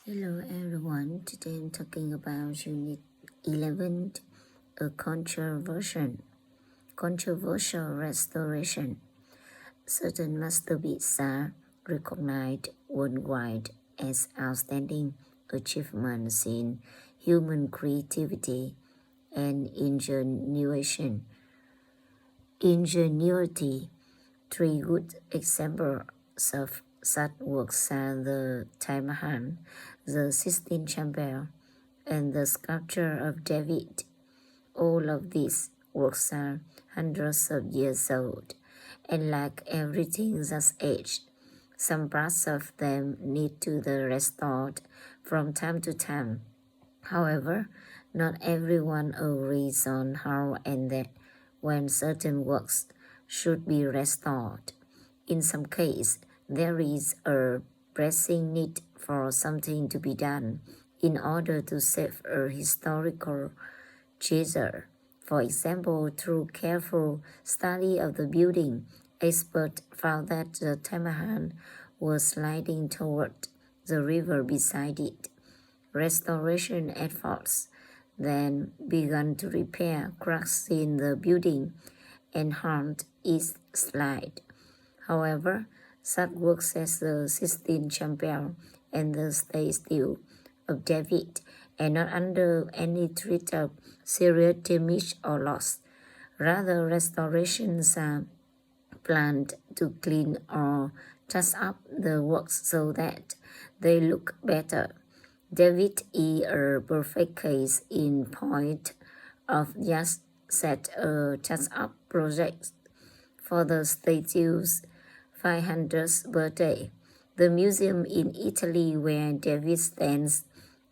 Hello everyone, today I'm talking about Unit 11, a controversial restoration. Certain masterpieces are recognized worldwide as outstanding achievements in human creativity and ingenuity. Three good examples of such works are the Taj Mahal, the Sistine Chapel, and the sculpture of David. All of these works are hundreds of years old, and like everything that's aged, some parts of them need to be restored from time to time. However, not everyone agrees on how and that when certain works should be restored. In some cases, there is a pressing need for something to be done in order to save a historical treasure. For example, through careful study of the building, experts found that the Taj Mahal was sliding toward the river beside it. Restoration efforts then began to repair cracks in the building and harmed its slide. However, such works as the Sistine Chapel and the statue of David are not under any threat of serious damage or loss. Rather, restorations are planned to clean or touch up the works so that they look better. David is a perfect case in point of just such a touch-up project for the statue's 500th birthday. The museum in Italy where David stands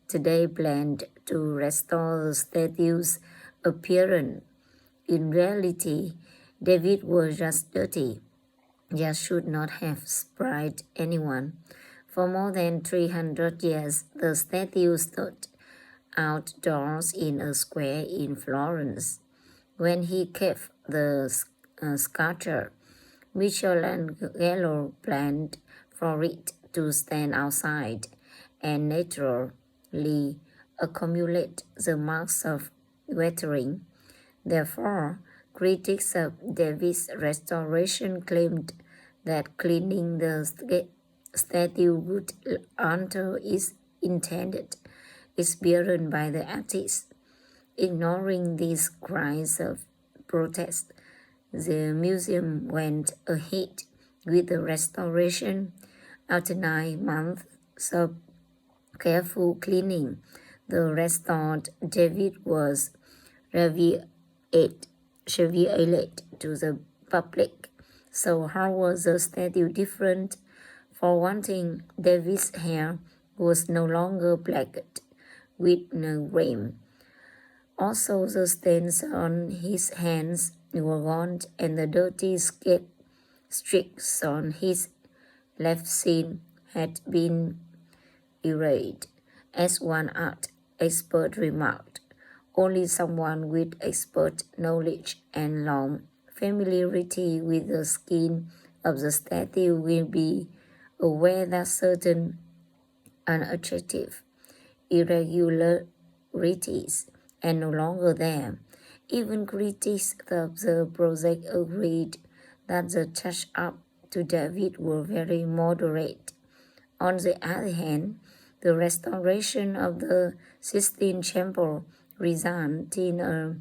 today planned to restore the statue's appearance. In reality, David was just dirty. Just should not have surprised anyone. For more than 300 years, the statue stood outdoors in a square in Florence. When he kept the sculpture, Michelangelo planned for it to stand outside and naturally accumulate the marks of weathering. Therefore, critics of David's restoration claimed that cleaning the statue would alter its intended experience by the artist. Ignoring these cries of protest, the museum went ahead with the restoration. After 9 months of careful cleaning, the restored David was revealed to the public. So how was the statue different? For one thing, David's hair was no longer black with no grime. Also, the stains on his hands were gone, and the dirty streaks on his left shin had been erased. As one art expert remarked, only someone with expert knowledge and long familiarity with the skin of the statue will be aware that certain unattractive irregularities are no longer there. Even critics of the project agreed that the touch-up to David were very moderate. On the other hand, the restoration of the Sistine Chapel resulted in a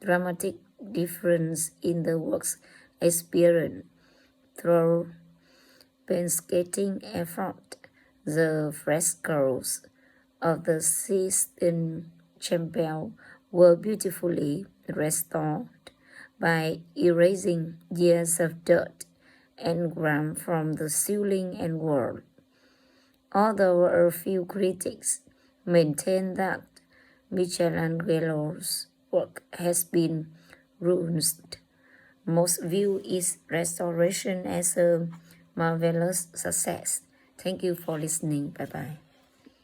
dramatic difference in the work's appearance. Through painstaking effort, the frescoes of the Sistine Chapel were beautifully restored by erasing years of dirt and grime from the ceiling and wall. Although a few critics maintain that Michelangelo's work has been ruined, most view its restoration as a marvelous success. Thank you for listening. Bye-bye.